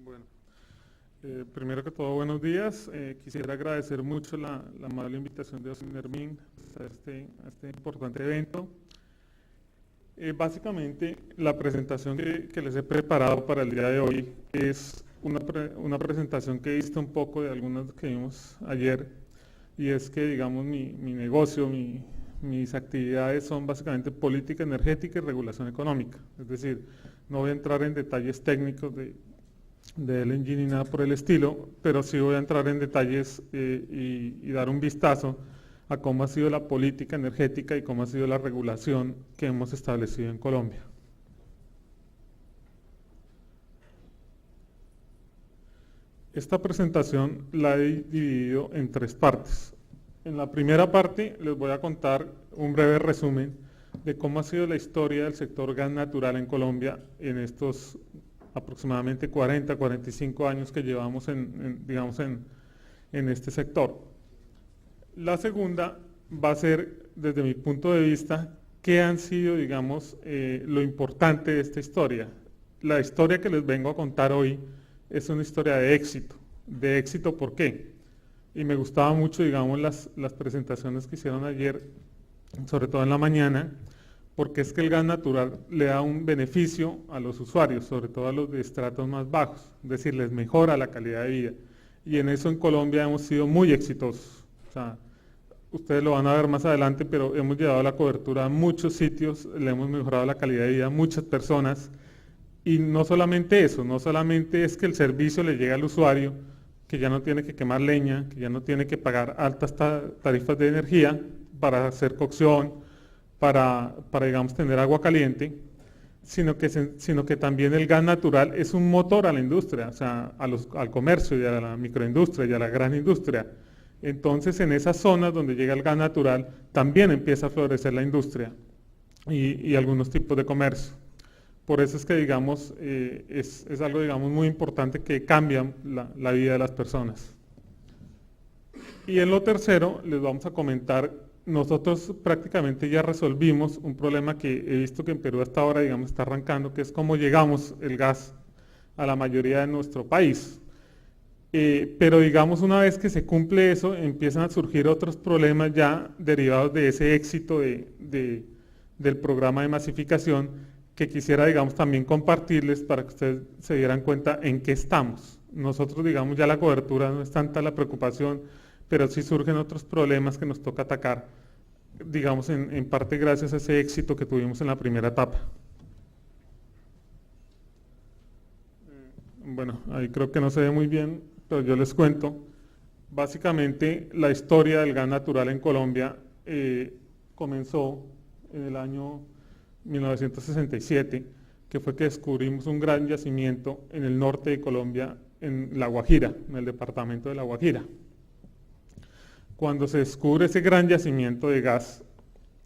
Bueno, primero que todo, buenos días. Quisiera agradecer mucho la amable invitación de Osinermin a este importante evento. Básicamente, la presentación que les he preparado para el día de hoy es una presentación que he visto un poco de algunas que vimos ayer, y es que, digamos, mi negocio, mis actividades son básicamente política energética y regulación económica. Es decir, no voy a entrar en detalles técnicos de LNG ni nada por el estilo, pero sí voy a entrar en detalles y dar un vistazo a cómo ha sido la política energética y cómo ha sido la regulación que hemos establecido en Colombia. Esta presentación la he dividido en tres partes. En la primera parte les voy a contar un breve resumen de cómo ha sido la historia del sector gas natural en Colombia en estos aproximadamente 45 años que llevamos en este sector. La segunda va a ser, desde mi punto de vista, qué han sido, digamos, lo importante de esta historia. La historia que les vengo a contar hoy es una historia de éxito. ¿De éxito por qué? Y me gustaba mucho, digamos, las presentaciones que hicieron ayer, sobre todo en la mañana, porque es que el gas natural le da un beneficio a los usuarios, sobre todo a los de estratos más bajos, es decir, les mejora la calidad de vida. Y en eso en Colombia hemos sido muy exitosos. O sea, ustedes lo van a ver más adelante, pero hemos llevado la cobertura a muchos sitios, le hemos mejorado la calidad de vida a muchas personas. Y no solamente eso, no solamente es que el servicio le llegue al usuario, que ya no tiene que quemar leña, que ya no tiene que pagar altas tarifas de energía para hacer cocción, para digamos, tener agua caliente, sino que también el gas natural es un motor a la industria, o sea, al comercio y a la microindustria y a la gran industria. Entonces, en esas zonas donde llega el gas natural, también empieza a florecer la industria y algunos tipos de comercio. Por eso es que, digamos, es algo, digamos, muy importante que cambia la vida de las personas. Y en lo tercero, les vamos a comentar, nosotros prácticamente ya resolvimos un problema que he visto que en Perú hasta ahora, digamos, está arrancando, que es cómo llegamos el gas a la mayoría de nuestro país. Pero, digamos, una vez que se cumple eso, empiezan a surgir otros problemas ya derivados de ese éxito del programa de masificación, que quisiera, digamos, también compartirles para que ustedes se dieran cuenta en qué estamos. Nosotros, digamos, ya la cobertura no es tanta la preocupación, pero sí surgen otros problemas que nos toca atacar, digamos, en parte gracias a ese éxito que tuvimos en la primera etapa. Bueno, ahí creo que no se ve muy bien, pero yo les cuento. Básicamente, la historia del gas natural en Colombia comenzó en el año 1967, que fue que descubrimos un gran yacimiento en el norte de Colombia, en La Guajira, en el departamento de La Guajira. Cuando se descubre ese gran yacimiento de gas,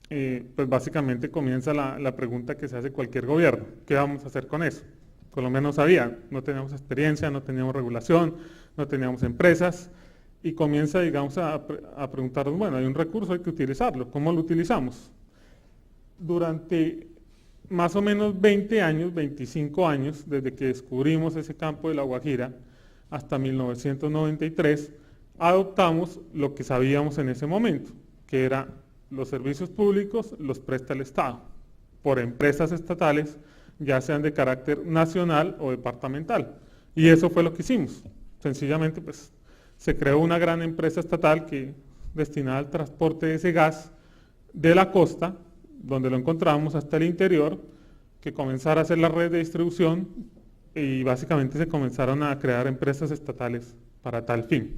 pues básicamente comienza la pregunta que se hace cualquier gobierno: ¿qué vamos a hacer con eso? Colombia no sabía, no teníamos experiencia, no teníamos regulación, no teníamos empresas, y comienza, digamos, a preguntarnos, bueno, hay un recurso, hay que utilizarlo, ¿cómo lo utilizamos? Durante más o menos 20 años, 25 años, desde que descubrimos ese campo de La Guajira hasta 1993, adoptamos lo que sabíamos en ese momento, que era los servicios públicos los presta el Estado, por empresas estatales, ya sean de carácter nacional o departamental. Y eso fue lo que hicimos. Sencillamente, pues, se creó una gran empresa estatal destinada al transporte de ese gas de la costa, donde lo encontramos, hasta el interior, que comenzara a hacer la red de distribución, y básicamente se comenzaron a crear empresas estatales para tal fin.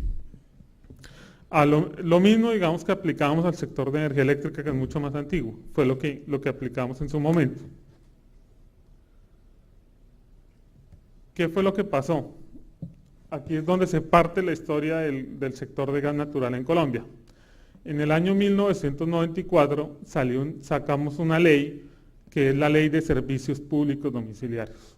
Lo mismo, digamos, que aplicábamos al sector de energía eléctrica, que es mucho más antiguo, fue lo que aplicamos en su momento. ¿Qué fue lo que pasó? Aquí es donde se parte la historia del sector de gas natural en Colombia. En el año 1994 sacamos una ley, que es la Ley de Servicios Públicos Domiciliarios.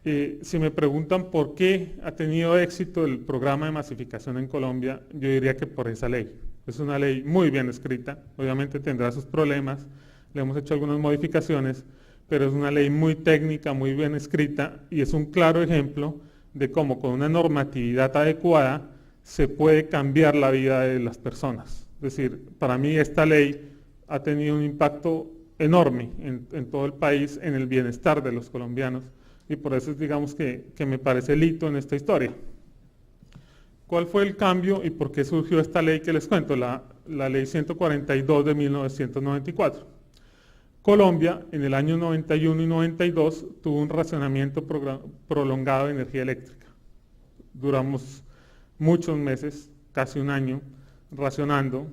Si me preguntan por qué ha tenido éxito el programa de masificación en Colombia, yo diría que por esa ley. Es una ley muy bien escrita, obviamente tendrá sus problemas, le hemos hecho algunas modificaciones, pero es una ley muy técnica, muy bien escrita, y es un claro ejemplo de cómo con una normatividad adecuada se puede cambiar la vida de las personas. Es decir, para mí esta ley ha tenido un impacto enorme en todo el país, en el bienestar de los colombianos, y por eso digamos que me parece el hito en esta historia. ¿Cuál fue el cambio y por qué surgió esta ley que les cuento? La ley 142 de 1994. Colombia en el año 91 y 92 tuvo un racionamiento prolongado de energía eléctrica. Duramos muchos meses, casi un año, racionando.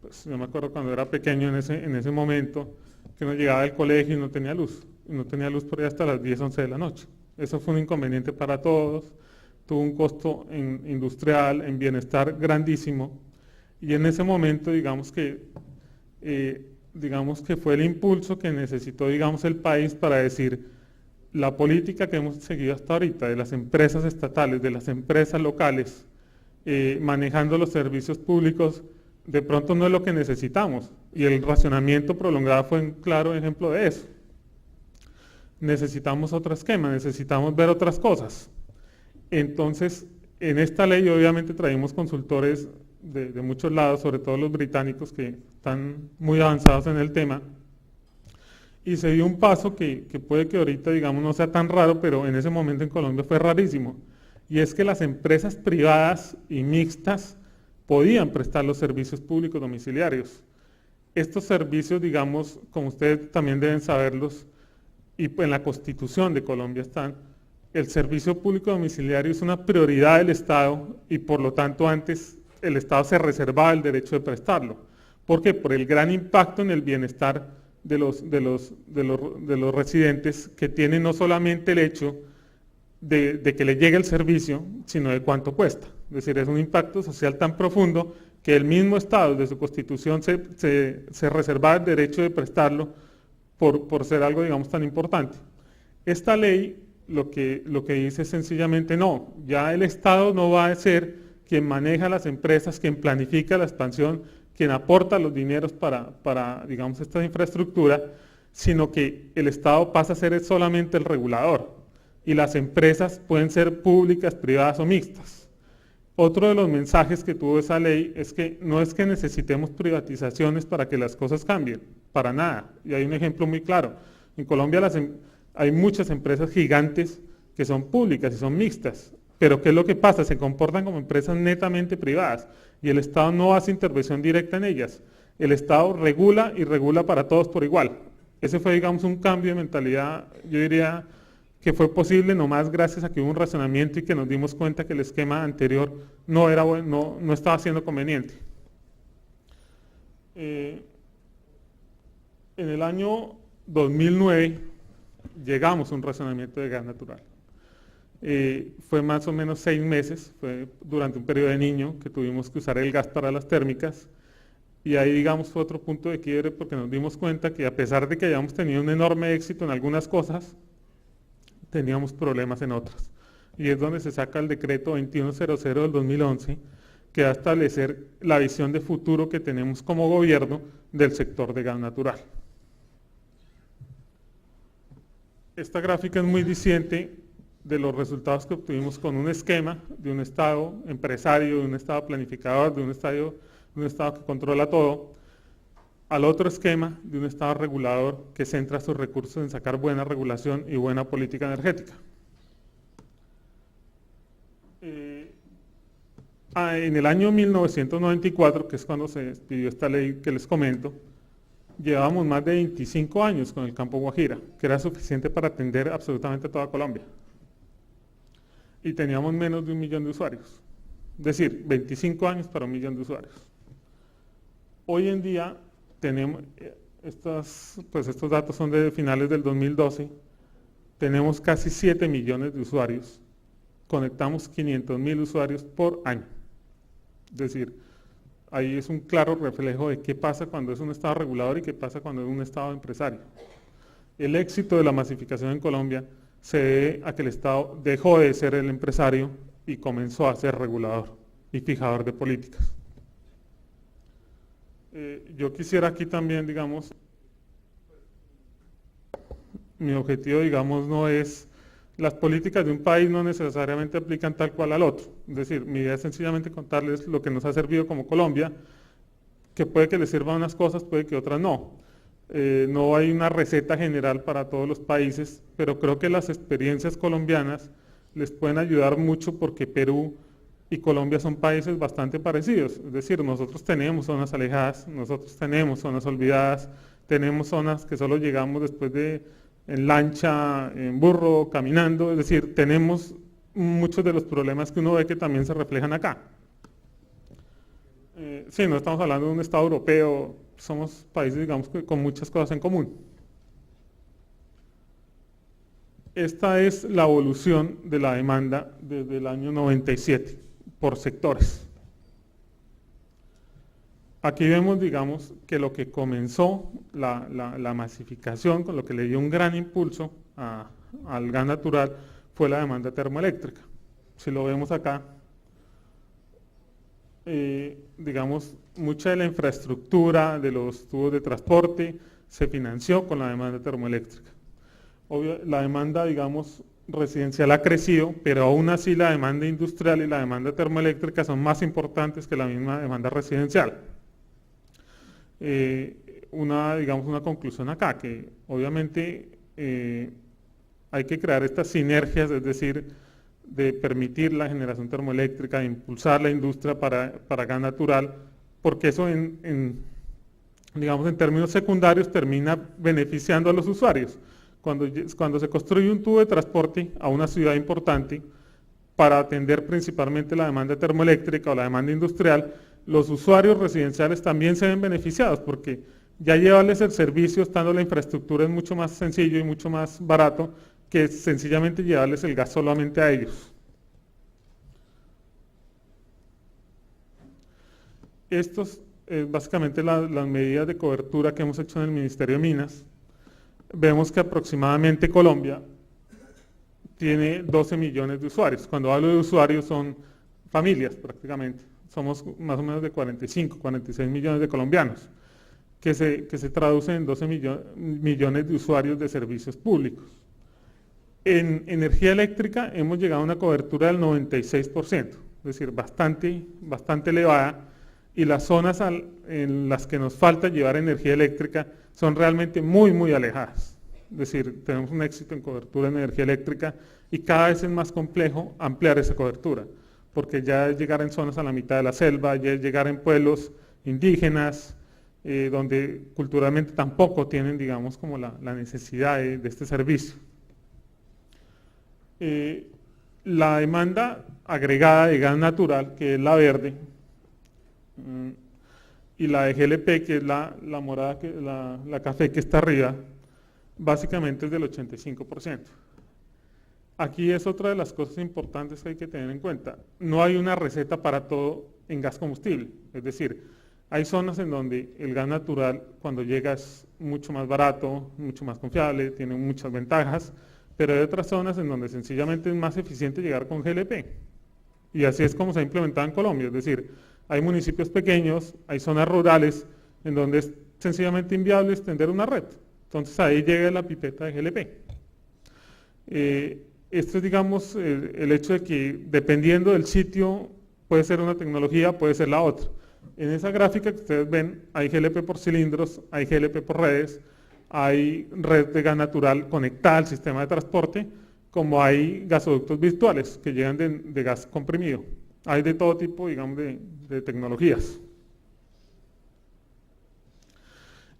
Pues yo me acuerdo cuando era pequeño en ese momento, que uno llegaba al colegio y no tenía luz. Y no tenía luz por ahí hasta las 10, 11 de la noche. Eso fue un inconveniente para todos. Tuvo un costo industrial, en bienestar grandísimo. Y en ese momento, digamos que fue el impulso que necesitó, digamos, el país para decir, la política que hemos seguido hasta ahorita, de las empresas estatales, de las empresas locales, manejando los servicios públicos, de pronto no es lo que necesitamos. Y el racionamiento prolongado fue un claro ejemplo de eso. Necesitamos otro esquema, necesitamos ver otras cosas. Entonces, en esta ley obviamente traímos consultores de muchos lados, sobre todo los británicos que están muy avanzados en el tema, y se dio un paso que puede que ahorita, digamos, no sea tan raro, pero en ese momento en Colombia fue rarísimo, y es que las empresas privadas y mixtas podían prestar los servicios públicos domiciliarios. Estos servicios, digamos, como ustedes también deben saberlos, y en la Constitución de Colombia están, el servicio público domiciliario es una prioridad del Estado y por lo tanto antes el Estado se reservaba el derecho de prestarlo. ¿Por qué? Por el gran impacto en el bienestar de los residentes que tiene no solamente el hecho de que le llegue el servicio, sino de cuánto cuesta. Es decir, es un impacto social tan profundo que el mismo Estado, de su Constitución, se reservaba el derecho de prestarlo por ser algo, digamos, tan importante. Esta ley lo que dice es sencillamente no, ya el Estado no va a ser quien maneja las empresas, quien planifica la expansión, quien aporta los dineros para digamos, esta infraestructura, sino que el Estado pasa a ser solamente el regulador y las empresas pueden ser públicas, privadas o mixtas. Otro de los mensajes que tuvo esa ley es que no es que necesitemos privatizaciones para que las cosas cambien, para nada. Y hay un ejemplo muy claro. En Colombia hay muchas empresas gigantes que son públicas y son mixtas, pero ¿qué es lo que pasa? Se comportan como empresas netamente privadas y el Estado no hace intervención directa en ellas. El Estado regula y regula para todos por igual. Ese fue, digamos, un cambio de mentalidad, yo diría, que fue posible nomás gracias a que hubo un razonamiento y que nos dimos cuenta que el esquema anterior no era bueno, no estaba siendo conveniente. En el año 2009 llegamos a un racionamiento de gas natural. Fue más o menos 6 meses, fue durante un periodo de niño que tuvimos que usar el gas para las térmicas, y ahí digamos fue otro punto de quiebre porque nos dimos cuenta que a pesar de que hayamos tenido un enorme éxito en algunas cosas, teníamos problemas en otras. Y es donde se saca el decreto 2100 del 2011, que va a establecer la visión de futuro que tenemos como gobierno del sector de gas natural. Esta gráfica es muy diciente de los resultados que obtuvimos con un esquema de un Estado empresario, de un Estado planificador, de un Estado que controla todo, al otro esquema de un Estado regulador que centra sus recursos en sacar buena regulación y buena política energética. En el año 1994, que es cuando se expidió esta ley que les comento, llevábamos más de 25 años con el campo Guajira, que era suficiente para atender absolutamente toda Colombia. Y teníamos menos de 1 millón de usuarios. Es decir, 25 años para 1 millón de usuarios. Hoy en día tenemos, estos datos son de finales del 2012, tenemos casi 7 millones de usuarios, conectamos 500.000 usuarios por año. Es decir, ahí es un claro reflejo de qué pasa cuando es un Estado regulador y qué pasa cuando es un Estado empresario. El éxito de la masificación en Colombia se debe a que el Estado dejó de ser el empresario y comenzó a ser regulador y fijador de políticas. Yo quisiera aquí también, digamos, mi objetivo, digamos, no es Las políticas de un país no necesariamente aplican tal cual al otro. Es decir, mi idea es sencillamente contarles lo que nos ha servido como Colombia, que puede que les sirvan unas cosas, puede que otras no. No hay una receta general para todos los países, pero creo que las experiencias colombianas les pueden ayudar mucho porque Perú y Colombia son países bastante parecidos. Es decir, nosotros tenemos zonas alejadas, nosotros tenemos zonas olvidadas, tenemos zonas que solo llegamos después de en lancha, en burro, caminando, es decir, tenemos muchos de los problemas que uno ve que también se reflejan acá. Sí, no estamos hablando de un Estado europeo, somos países, digamos, con muchas cosas en común. Esta es la evolución de la demanda desde el año 97 por sectores. Aquí vemos, digamos, que lo que comenzó la masificación, con lo que le dio un gran impulso al gas natural, fue la demanda termoeléctrica. Si lo vemos acá, digamos, mucha de la infraestructura de los tubos de transporte se financió con la demanda termoeléctrica. Obvio, la demanda, digamos, residencial ha crecido, pero aún así la demanda industrial y la demanda termoeléctrica son más importantes que la misma demanda residencial. Digamos, una conclusión acá, que obviamente hay que crear estas sinergias, es decir, de permitir la generación termoeléctrica, de impulsar la industria para gas natural, porque eso digamos, en términos secundarios termina beneficiando a los usuarios. Cuando se construye un tubo de transporte a una ciudad importante para atender principalmente la demanda termoeléctrica o la demanda industrial, los usuarios residenciales también se ven beneficiados porque ya llevarles el servicio estando la infraestructura es mucho más sencillo y mucho más barato que sencillamente llevarles el gas solamente a ellos. Estos básicamente las medidas de cobertura que hemos hecho en el Ministerio de Minas. Vemos que aproximadamente Colombia tiene 12 millones de usuarios. Cuando hablo de usuarios son familias prácticamente. Somos más o menos de 45, 46 millones de colombianos, que se traducen en 12 millones de usuarios de servicios públicos. En energía eléctrica hemos llegado a una cobertura del 96%, es decir, bastante elevada, y las zonas en las que nos falta llevar energía eléctrica son realmente muy, muy alejadas. Es decir, tenemos un éxito en cobertura en energía eléctrica y cada vez es más complejo ampliar esa cobertura, porque ya es llegar en zonas a la mitad de la selva, ya es llegar en pueblos indígenas, donde culturalmente tampoco tienen, digamos, como la necesidad de este servicio. La demanda agregada de gas natural, que es la verde, y la de GLP, que es la morada, la café que está arriba, básicamente es del 85%. Aquí es otra de las cosas importantes que hay que tener en cuenta. No hay una receta para todo en gas combustible, es decir, hay zonas en donde el gas natural cuando llega es mucho más barato, mucho más confiable, tiene muchas ventajas, pero hay otras zonas en donde sencillamente es más eficiente llegar con GLP. Y así es como se ha implementado en Colombia, es decir, hay municipios pequeños, hay zonas rurales en donde es sencillamente inviable extender una red. Entonces ahí llega la pipeta de GLP. Esto es, digamos, el hecho de que dependiendo del sitio puede ser una tecnología, puede ser la otra. En esa gráfica que ustedes ven hay GLP por cilindros, hay GLP por redes, hay red de gas natural conectada al sistema de transporte, como hay gasoductos virtuales que llegan de gas comprimido. Hay de todo tipo, digamos, de tecnologías.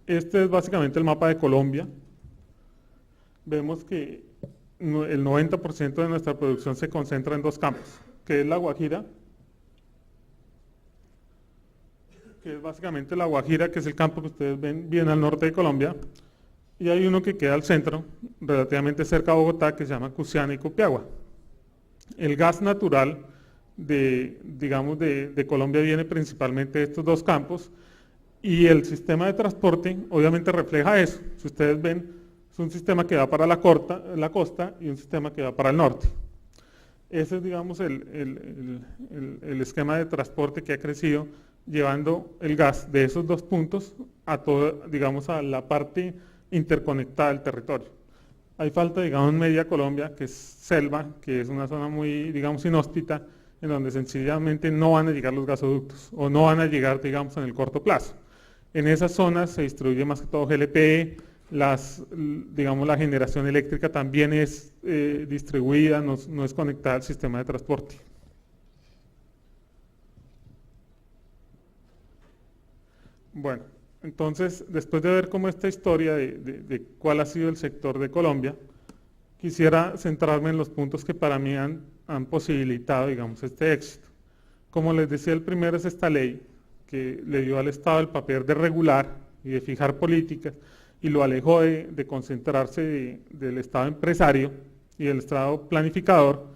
Este es básicamente el mapa de Colombia. Vemos que el 90% de nuestra producción se concentra en dos campos, que es la Guajira, que es básicamente la Guajira, que es el campo que ustedes ven bien al norte de Colombia, y hay uno que queda al centro, relativamente cerca a Bogotá, que se llama Cusiana y Copiagua. El gas natural digamos, de Colombia viene principalmente de estos dos campos, y el sistema de transporte obviamente refleja eso. Si ustedes ven, es un sistema que va para la costa y un sistema que va para el norte. Ese es, digamos, el esquema de transporte que ha crecido, llevando el gas de esos dos puntos a digamos, a la parte interconectada del territorio. Hay falta, digamos, en media Colombia, que es selva, que es una zona muy, digamos, inhóspita, en donde sencillamente no van a llegar los gasoductos, o no van a llegar, digamos, en el corto plazo. En esas zonas se distribuye más que todo GLP, digamos, la generación eléctrica también es distribuida, no es conectada al sistema de transporte. Bueno, entonces, después de ver cómo esta historia de cuál ha sido el sector de Colombia, quisiera centrarme en los puntos que para mí han posibilitado, digamos, este éxito. Como les decía, el primero es esta ley, que le dio al Estado el papel de regular y de fijar políticas, y lo alejó de concentrarse del Estado empresario y del Estado planificador.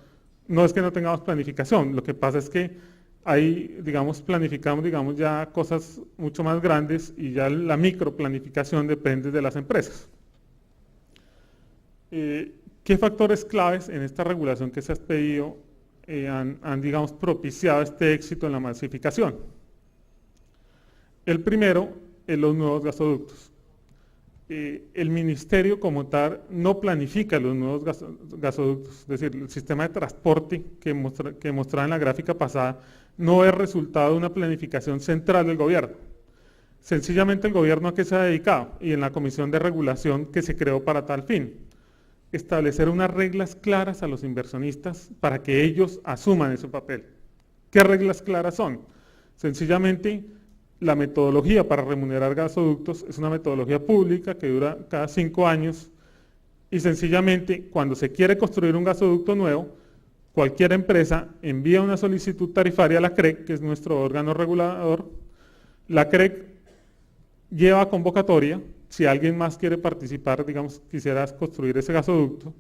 No es que no tengamos planificación, lo que pasa es que ahí, digamos, planificamos, digamos, ya cosas mucho más grandes y ya la microplanificación depende de las empresas. ¿Qué factores claves en esta regulación que se ha pedido han, digamos, propiciado este éxito en la masificación? El primero es los nuevos gasoductos. El ministerio como tal no planifica los nuevos gasoductos, es decir, el sistema de transporte que mostraba en la gráfica pasada no es resultado de una planificación central del gobierno. Sencillamente el gobierno a qué se ha dedicado y en la comisión de regulación que se creó para tal fin, establecer unas reglas claras a los inversionistas para que ellos asuman ese papel. ¿Qué reglas claras son? Sencillamente, la metodología para remunerar gasoductos es una metodología pública que dura cada 5 años y sencillamente cuando se quiere construir un gasoducto nuevo, cualquier empresa envía una solicitud tarifaria a la CREC, que es nuestro órgano regulador. La CREC lleva convocatoria, si alguien más quiere participar, digamos, quisiera construir ese gasoducto,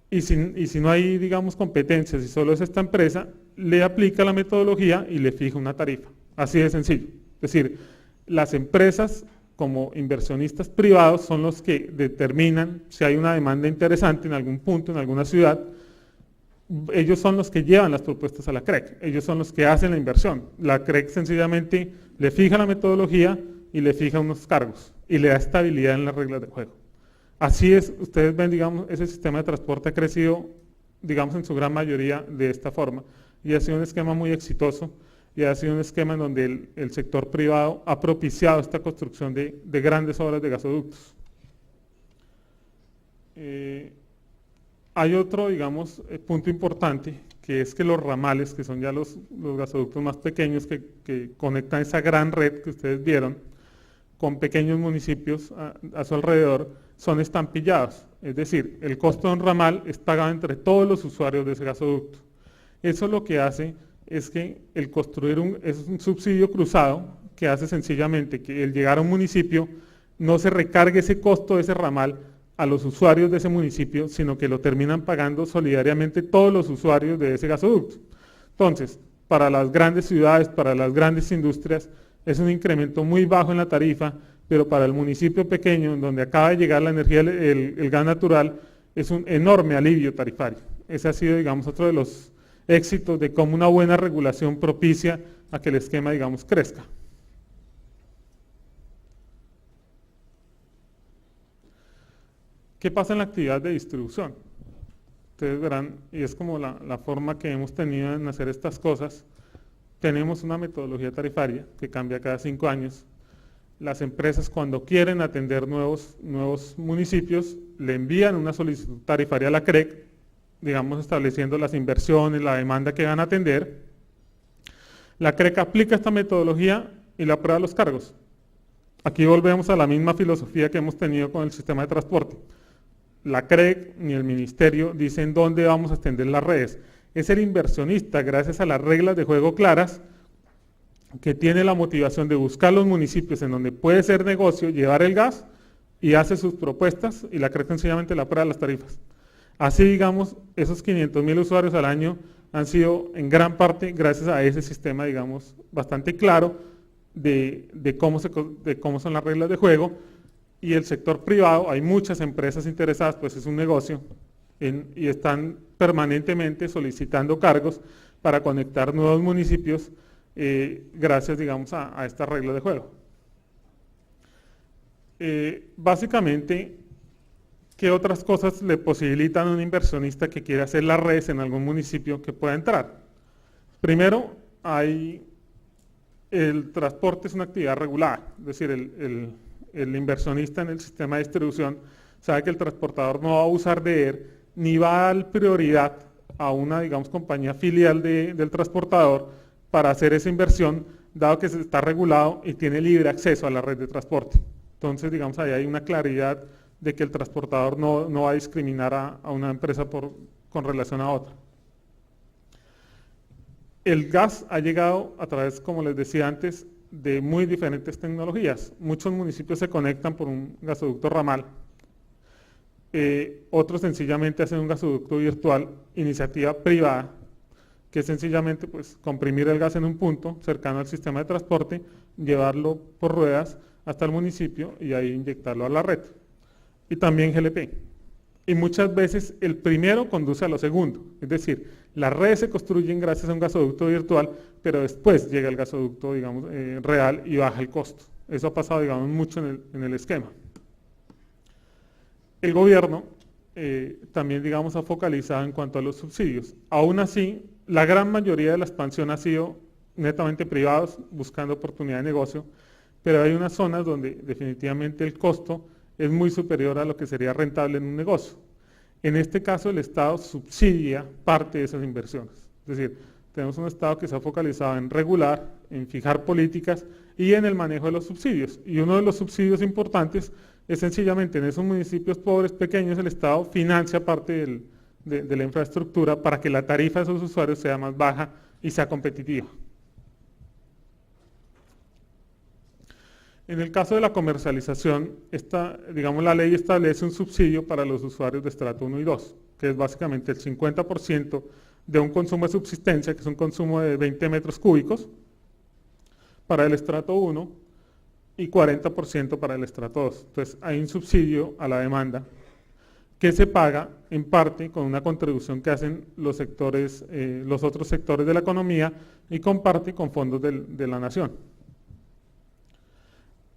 y si no hay, digamos, competencias, y solo es esta empresa, le aplica la metodología y le fija una tarifa. Así de sencillo. Es decir, las empresas como inversionistas privados son los que determinan si hay una demanda interesante en algún punto, en alguna ciudad. Ellos son los que llevan las propuestas a la CREC, ellos son los que hacen la inversión. La CREC sencillamente le fija la metodología y le fija unos cargos y le da estabilidad en las reglas de juego. Así es, ustedes ven, digamos, ese sistema de transporte ha crecido, digamos, en su gran mayoría de esta forma y ha sido un esquema muy exitoso. Y ha sido un esquema en donde el sector privado ha propiciado esta construcción de grandes obras de gasoductos. Hay otro, digamos, punto importante, que es que los ramales, que son ya los gasoductos más pequeños que conectan esa gran red que ustedes vieron, con pequeños municipios a su alrededor, son estampillados. Es decir, el costo de un ramal es pagado entre todos los usuarios de ese gasoducto. Eso lo que hace es que el construir es un subsidio cruzado que hace sencillamente que el llegar a un municipio no se recargue ese costo de ese ramal a los usuarios de ese municipio, sino que lo terminan pagando solidariamente todos los usuarios de ese gasoducto. Entonces, para las grandes ciudades, para las grandes industrias, es un incremento muy bajo en la tarifa, pero para el municipio pequeño, en donde acaba de llegar la energía, el gas natural, es un enorme alivio tarifario. Ese ha sido, digamos, otro de los éxitos de cómo una buena regulación propicia a que el esquema, digamos, crezca. ¿Qué pasa en la actividad de distribución? Ustedes verán, y es como la forma que hemos tenido en hacer estas cosas. Tenemos una metodología tarifaria que cambia cada 5 años. Las empresas, cuando quieren atender nuevos municipios, le envían una solicitud tarifaria a la CREC, digamos, estableciendo las inversiones, la demanda que van a atender. La CREC aplica esta metodología y le aprueba los cargos. Aquí volvemos a la misma filosofía que hemos tenido con el sistema de transporte. La CREC ni el ministerio dicen dónde vamos a extender las redes. Es el inversionista, gracias a las reglas de juego claras, que tiene la motivación de buscar los municipios en donde puede ser negocio, llevar el gas y hace sus propuestas y la CREC sencillamente le aprueba las tarifas. Así, digamos, esos 500,000 usuarios al año han sido en gran parte gracias a ese sistema, digamos, bastante claro de cómo son las reglas de juego. Y el sector privado, hay muchas empresas interesadas, pues es un negocio, y están permanentemente solicitando cargos para conectar nuevos municipios gracias, digamos, a estas reglas de juego. Básicamente, ¿Qué otras cosas le posibilitan a un inversionista que quiere hacer las redes en algún municipio que pueda entrar? Primero, el transporte es una actividad regulada, es decir, el inversionista en el sistema de distribución sabe que el transportador no va a usar de él, ni va a dar prioridad a una, digamos, compañía filial del transportador para hacer esa inversión, dado que se está regulado y tiene libre acceso a la red de transporte. Entonces, digamos, ahí hay una claridad de que el transportador no va a discriminar a una empresa con relación a otra. El gas ha llegado a través, como les decía antes, de muy diferentes tecnologías. Muchos municipios se conectan por un gasoducto ramal, otros sencillamente hacen un gasoducto virtual, iniciativa privada, que es sencillamente pues, comprimir el gas en un punto cercano al sistema de transporte, llevarlo por ruedas hasta el municipio y ahí inyectarlo a la red. Y también GLP. Y muchas veces el primero conduce a lo segundo, es decir, las redes se construyen gracias a un gasoducto virtual, pero después llega el gasoducto, digamos, real y baja el costo. Eso ha pasado, digamos, mucho en el esquema. El gobierno también, digamos, ha focalizado en cuanto a los subsidios. Aún así, la gran mayoría de la expansión ha sido netamente privados, buscando oportunidad de negocio, pero hay unas zonas donde definitivamente el costo es muy superior a lo que sería rentable en un negocio. En este caso, el Estado subsidia parte de esas inversiones. Es decir, tenemos un Estado que se ha focalizado en regular, en fijar políticas y en el manejo de los subsidios. Y uno de los subsidios importantes es sencillamente en esos municipios pobres, pequeños, el Estado financia parte de la infraestructura para que la tarifa de esos usuarios sea más baja y sea competitiva. En el caso de la comercialización, digamos, la ley establece un subsidio para los usuarios de estrato 1 y 2, que es básicamente el 50% de un consumo de subsistencia, que es un consumo de 20 metros cúbicos, para el estrato 1 y 40% para el estrato 2. Entonces, hay un subsidio a la demanda que se paga en parte con una contribución que hacen los otros sectores de la economía y comparte con fondos de la nación.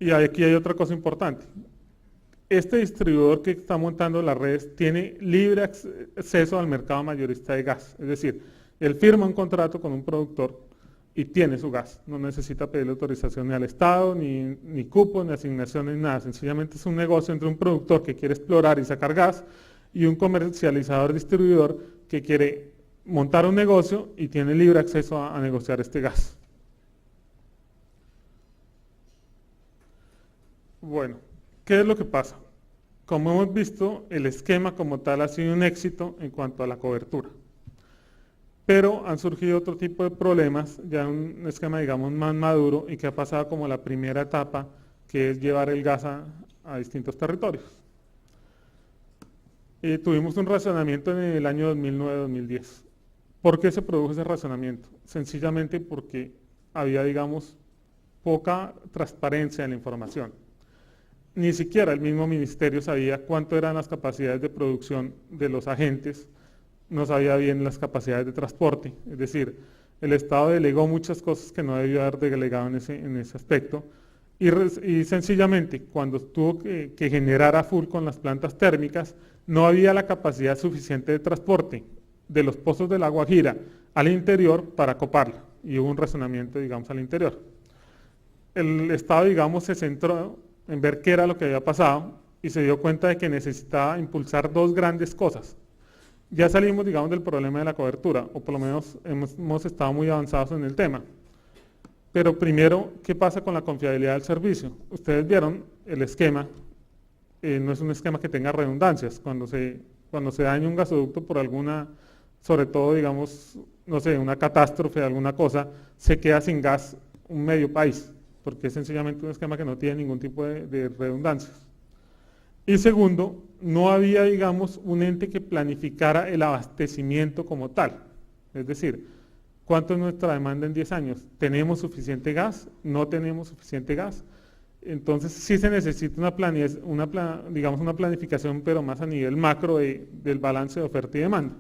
Y aquí hay otra cosa importante. Este distribuidor que está montando las redes tiene libre acceso al mercado mayorista de gas. Es decir, él firma un contrato con un productor y tiene su gas. No necesita pedirle autorización ni al Estado, ni cupos, ni asignaciones, ni nada. Sencillamente es un negocio entre un productor que quiere explorar y sacar gas y un comercializador distribuidor que quiere montar un negocio y tiene libre acceso a negociar este gas. Bueno, ¿qué es lo que pasa? Como hemos visto, el esquema como tal ha sido un éxito en cuanto a la cobertura. Pero han surgido otro tipo de problemas, ya un esquema, digamos, más maduro y que ha pasado como la primera etapa, que es llevar el gas a distintos territorios. Tuvimos un racionamiento en el año 2009-2010. ¿Por qué se produjo ese racionamiento? Sencillamente porque había, digamos, poca transparencia en la información. Ni siquiera el mismo ministerio sabía cuánto eran las capacidades de producción de los agentes, no sabía bien las capacidades de transporte, es decir, el Estado delegó muchas cosas que no debió haber delegado en ese aspecto, y sencillamente cuando tuvo que generar a full con las plantas térmicas, no había la capacidad suficiente de transporte de los pozos del Agua Guajira al interior para coparla, y hubo un razonamiento, digamos, al interior. El Estado, digamos, se centró en ver qué era lo que había pasado y se dio cuenta de que necesitaba impulsar dos grandes cosas. Ya salimos, digamos, del problema de la cobertura, o por lo menos hemos estado muy avanzados en el tema. Pero primero, ¿qué pasa con la confiabilidad del servicio? Ustedes vieron el esquema, no es un esquema que tenga redundancias. Cuando se daña un gasoducto por alguna, sobre todo, digamos, no sé, una catástrofe, alguna cosa, se queda sin gas un medio país, porque es sencillamente un esquema que no tiene ningún tipo de redundancias. Y segundo, no había, digamos, un ente que planificara el abastecimiento como tal. Es decir, ¿cuánto es nuestra demanda en 10 años? ¿Tenemos suficiente gas? ¿No tenemos suficiente gas? Entonces sí se necesita una planificación, pero más a nivel macro del balance de oferta y demanda.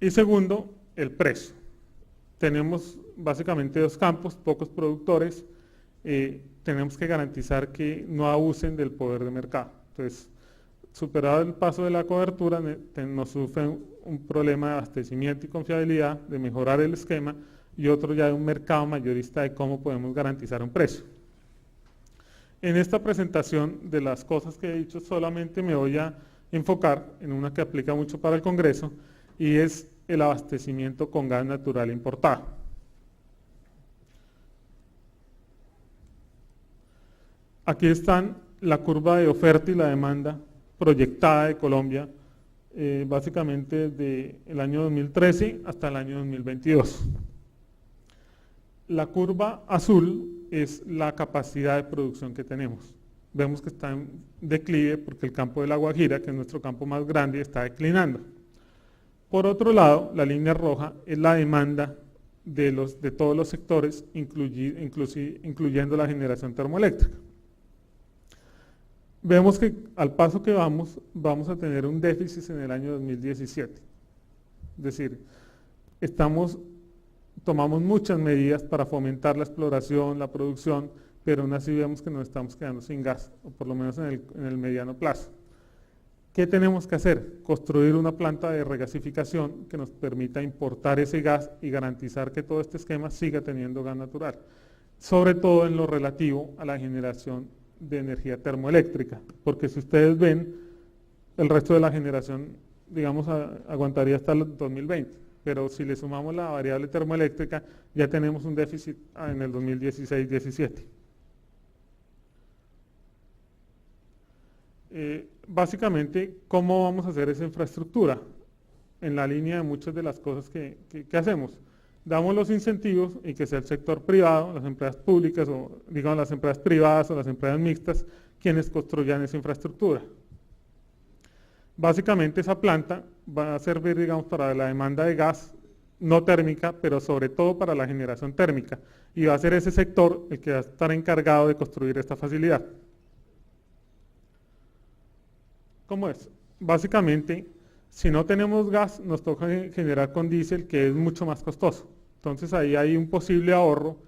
Y segundo, el precio. Tenemos básicamente dos campos, pocos productores, tenemos que garantizar que no abusen del poder de mercado. Entonces, Superado el paso de la cobertura, nos sufre un problema de abastecimiento y confiabilidad, de mejorar el esquema, y otro ya de un mercado mayorista de cómo podemos garantizar un precio. En esta presentación de las cosas que he dicho, solamente me voy a enfocar en una que aplica mucho para el Congreso, y es el abastecimiento con gas natural importado. Aquí están la curva de oferta y la demanda proyectada de Colombia, básicamente desde el año 2013 hasta el año 2022. La curva azul es la capacidad de producción que tenemos. Vemos que está en declive porque el campo de La Guajira, que es nuestro campo más grande, está declinando. Por otro lado, la línea roja es la demanda de todos los sectores, incluyendo la generación termoeléctrica. Vemos que al paso que vamos a tener un déficit en el año 2017. Es decir, tomamos muchas medidas para fomentar la exploración, la producción, pero aún así vemos que nos estamos quedando sin gas, o por lo menos en el mediano plazo. ¿Qué tenemos que hacer? Construir una planta de regasificación que nos permita importar ese gas y garantizar que todo este esquema siga teniendo gas natural, sobre todo en lo relativo a la generación de energía termoeléctrica, porque si ustedes ven, el resto de la generación, digamos, aguantaría hasta el 2020, pero si le sumamos la variable termoeléctrica, ya tenemos un déficit en el 2016-17. Básicamente, ¿cómo vamos a hacer esa infraestructura? En la línea de muchas de las cosas que hacemos. Damos los incentivos y que sea el sector privado, las empresas públicas o digamos las empresas privadas o las empresas mixtas quienes construyan esa infraestructura. Básicamente esa planta va a servir, digamos, para la demanda de gas no térmica, pero sobre todo para la generación térmica, y va a ser ese sector el que va a estar encargado de construir esta facilidad. ¿Cómo es? Básicamente, si no tenemos gas, nos toca generar con diésel, que es mucho más costoso. Entonces ahí hay un posible ahorro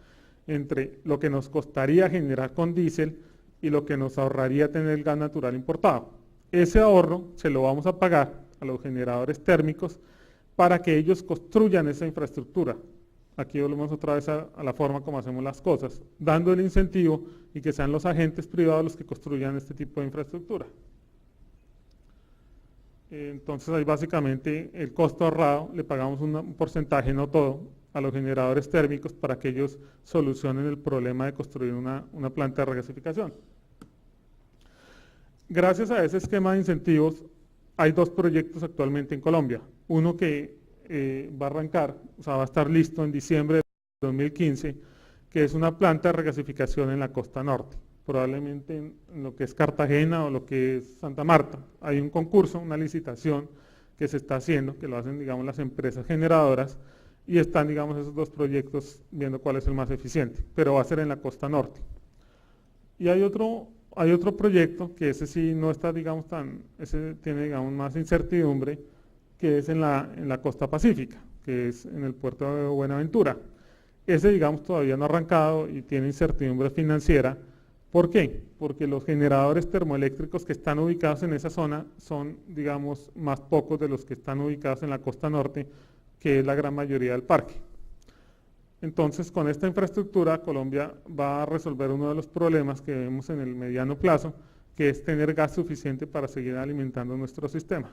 entre lo que nos costaría generar con diésel y lo que nos ahorraría tener el gas natural importado. Ese ahorro se lo vamos a pagar a los generadores térmicos para que ellos construyan esa infraestructura. Aquí volvemos otra vez a la forma como hacemos las cosas, dando el incentivo y que sean los agentes privados los que construyan este tipo de infraestructura. Entonces ahí básicamente el costo ahorrado le pagamos un porcentaje, no todo, a los generadores térmicos para que ellos solucionen el problema de construir una planta de regasificación. Gracias a ese esquema de incentivos hay dos proyectos actualmente en Colombia. Uno que va a arrancar, o sea, va a estar listo en diciembre de 2015, que es una planta de regasificación en la costa norte, probablemente en lo que es Cartagena o lo que es Santa Marta. Hay un concurso, una licitación que se está haciendo, que lo hacen, digamos, las empresas generadoras, y están, digamos, esos dos proyectos viendo cuál es el más eficiente, pero va a ser en la costa norte. Y hay otro proyecto que ese sí no está, digamos, ese tiene, digamos, más incertidumbre, que es en la costa pacífica, que es en el puerto de Buenaventura. Ese, digamos, todavía no ha arrancado y tiene incertidumbre financiera. ¿Por qué? Porque los generadores termoeléctricos que están ubicados en esa zona son, digamos, más pocos de los que están ubicados en la costa norte, que es la gran mayoría del parque. Entonces, con esta infraestructura, Colombia va a resolver uno de los problemas que vemos en el mediano plazo, que es tener gas suficiente para seguir alimentando nuestro sistema.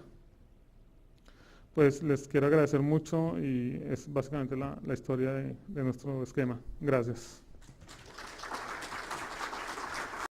Pues les quiero agradecer mucho y es básicamente la historia de nuestro esquema. Gracias.